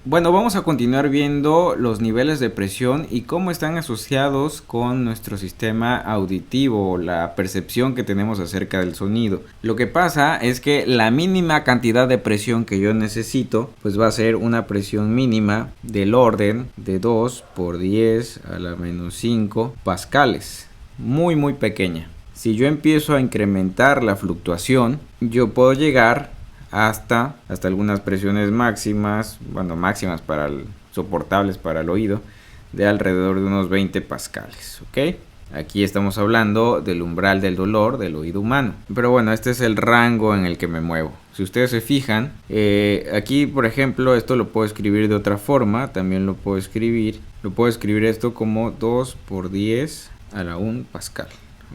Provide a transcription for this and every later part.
Bueno, vamos a continuar viendo los niveles de presión y cómo están asociados con nuestro sistema auditivo, la percepción que tenemos acerca del sonido. Lo que pasa es que la mínima cantidad de presión que yo necesito, pues va a ser una presión mínima del orden de 2 por 10 a la menos 5 pascales. Muy pequeña. Si yo empiezo a incrementar la fluctuación, yo puedo llegar hasta algunas presiones máximas, bueno, máximas soportables para el oído, de alrededor de unos 20 pascales, ¿ok? Aquí estamos hablando del umbral del dolor del oído humano. Pero bueno, este es el rango en el que me muevo. Si ustedes se fijan, aquí por ejemplo, esto lo puedo escribir de otra forma. También lo puedo escribir esto como 2 por 10 a la 1 pascal,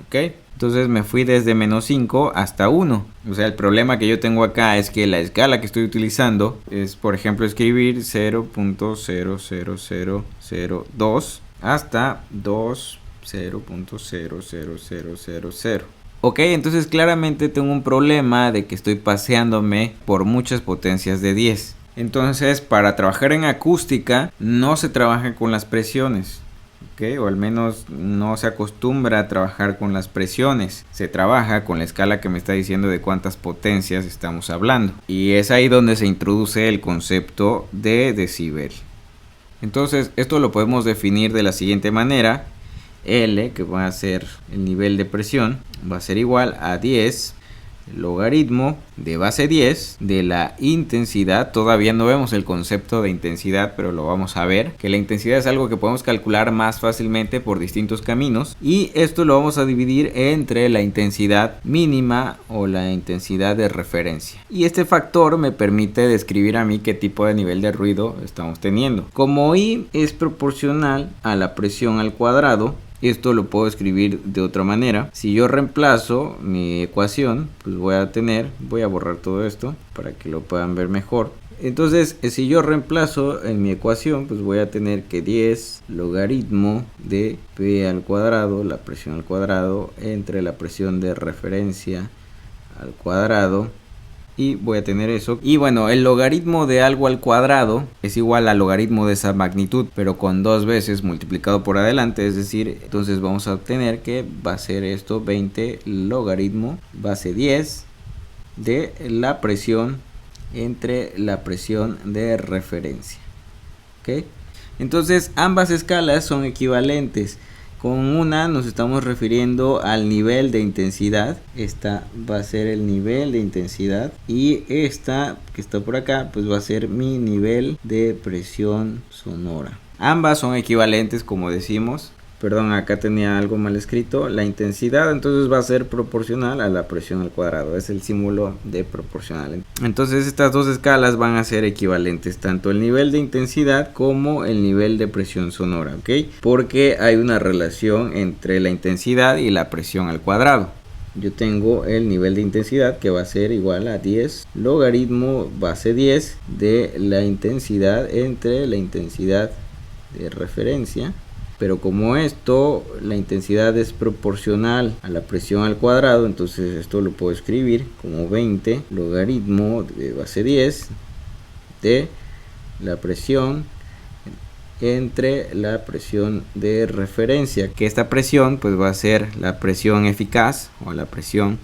¿ok? Entonces me fui desde menos 5 hasta 1. O sea, el problema que yo tengo acá es que la escala que estoy utilizando es, por ejemplo, escribir 0.00002 hasta 0.00000. Ok, entonces claramente tengo un problema de que estoy paseándome por muchas potencias de 10. Entonces, para trabajar en acústica, no se trabaja con las presiones. Okay, o al menos no se acostumbra a trabajar con las presiones, se trabaja con la escala que me está diciendo de cuántas potencias estamos hablando, y es ahí donde se introduce el concepto de decibel. Entonces esto lo podemos definir de la siguiente manera: L, que va a ser el nivel de presión, va a ser igual a 10 logaritmo de base 10 de la intensidad. Todavía no vemos el concepto de intensidad, pero lo vamos a ver, que la intensidad es algo que podemos calcular más fácilmente por distintos caminos, y esto lo vamos a dividir entre la intensidad mínima o la intensidad de referencia, y este factor me permite describir a mí qué tipo de nivel de ruido estamos teniendo. Como I es proporcional a la presión al cuadrado, esto lo puedo escribir de otra manera. Si yo reemplazo mi ecuación, pues voy a borrar todo esto para que lo puedan ver mejor. Entonces, si yo reemplazo en mi ecuación, pues voy a tener que 10 logaritmo de P al cuadrado, la presión al cuadrado, entre la presión de referencia al cuadrado. Y voy a tener eso. Y bueno, el logaritmo de algo al cuadrado es igual al logaritmo de esa magnitud, pero con 2 veces multiplicado por adelante. Es decir, entonces vamos a obtener que va a ser esto 20 logaritmo base 10 de la presión entre la presión de referencia. ¿Ok? Entonces ambas escalas son equivalentes. Con una nos estamos refiriendo al nivel de intensidad. Esta va a ser el nivel de intensidad, y esta que está por acá pues va a ser mi nivel de presión sonora. Ambas son equivalentes, como decimos. Perdón, acá tenía algo mal escrito. La intensidad entonces va a ser proporcional a la presión al cuadrado. Es el símbolo de proporcional. Entonces estas dos escalas van a ser equivalentes, tanto el nivel de intensidad como el nivel de presión sonora, ¿ok? Porque hay una relación entre la intensidad y la presión al cuadrado. Yo tengo el nivel de intensidad que va a ser igual a 10 logaritmo base 10 de la intensidad entre la intensidad de referencia. Pero como la intensidad es proporcional a la presión al cuadrado, entonces esto lo puedo escribir como 20 logaritmo de base 10 de la presión entre la presión de referencia, que esta presión pues va a ser la presión eficaz o la presión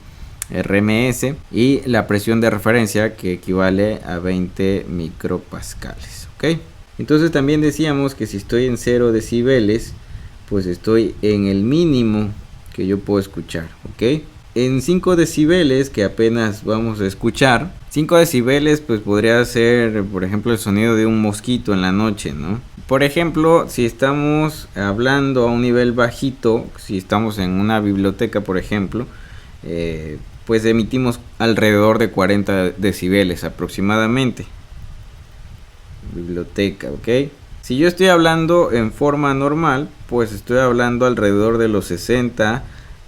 RMS, y la presión de referencia, que equivale a 20 micropascales, ¿ok? Entonces también decíamos que si estoy en 0 decibeles, pues estoy en el mínimo que yo puedo escuchar, ¿ok? En 5 decibeles, que apenas vamos a escuchar, 5 decibeles pues podría ser, por ejemplo, el sonido de un mosquito en la noche, ¿no? Por ejemplo, si estamos hablando a un nivel bajito, si estamos en una biblioteca, por ejemplo, pues emitimos alrededor de 40 decibeles aproximadamente. Biblioteca, ¿ok? Si yo estoy hablando en forma normal, pues estoy hablando alrededor de los 60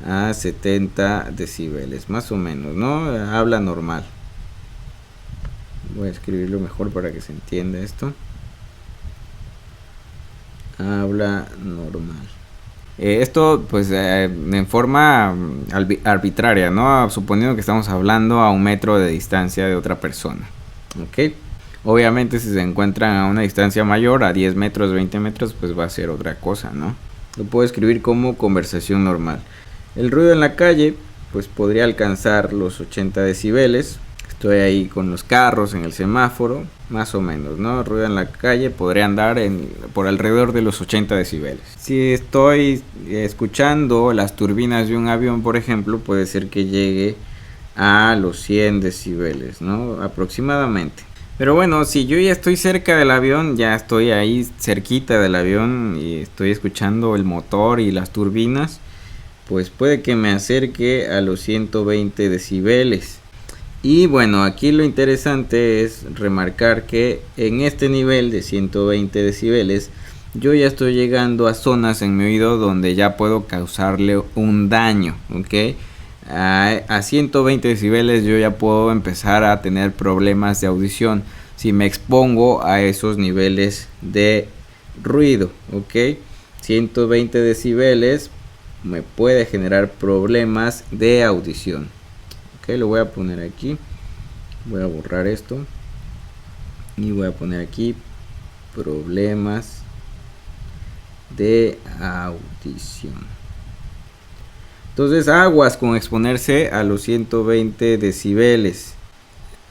a 70 decibeles, más o menos, ¿no? Habla normal. Voy a escribirlo mejor para que se entienda esto. Habla normal. Esto pues en forma arbitraria, ¿no? Suponiendo que estamos hablando a 1 metro de distancia de otra persona, ¿ok? Obviamente si se encuentran a una distancia mayor, a 10 metros, 20 metros, pues va a ser otra cosa, ¿no? Lo puedo escribir como conversación normal. El ruido en la calle, pues podría alcanzar los 80 decibeles. Estoy ahí con los carros en el semáforo, más o menos, ¿no? El ruido en la calle podría andar por alrededor de los 80 decibeles. Si estoy escuchando las turbinas de un avión, por ejemplo, puede ser que llegue a los 100 decibeles, ¿no? Aproximadamente. Pero bueno, si yo ya estoy cerca del avión, ya estoy ahí cerquita del avión y estoy escuchando el motor y las turbinas, pues puede que me acerque a los 120 decibeles. Y bueno, aquí lo interesante es remarcar que en este nivel de 120 decibeles yo ya estoy llegando a zonas en mi oído donde ya puedo causarle un daño, ¿ok? A 120 decibeles yo ya puedo empezar a tener problemas de audición si me expongo a esos niveles de ruido, ¿ok? 120 decibeles me puede generar problemas de audición. Ok, lo voy a poner aquí. Voy a borrar esto. Y voy a poner aquí problemas de audición. Entonces aguas con exponerse a los 120 decibeles.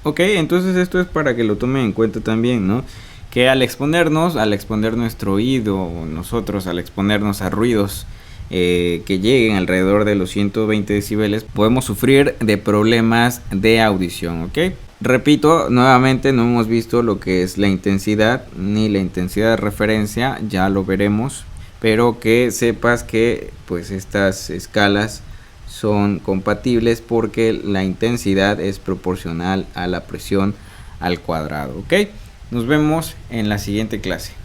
Ok, entonces esto es para que lo tomen en cuenta también, ¿no? Que al exponer nuestro oído, nosotros al exponernos a ruidos que lleguen alrededor de los 120 decibeles, podemos sufrir de problemas de audición, ¿ok? Repito, nuevamente no hemos visto lo que es la intensidad ni la intensidad de referencia, ya lo veremos, pero que sepas que pues estas escalas son compatibles porque la intensidad es proporcional a la presión al cuadrado, ¿ok? Nos vemos en la siguiente clase.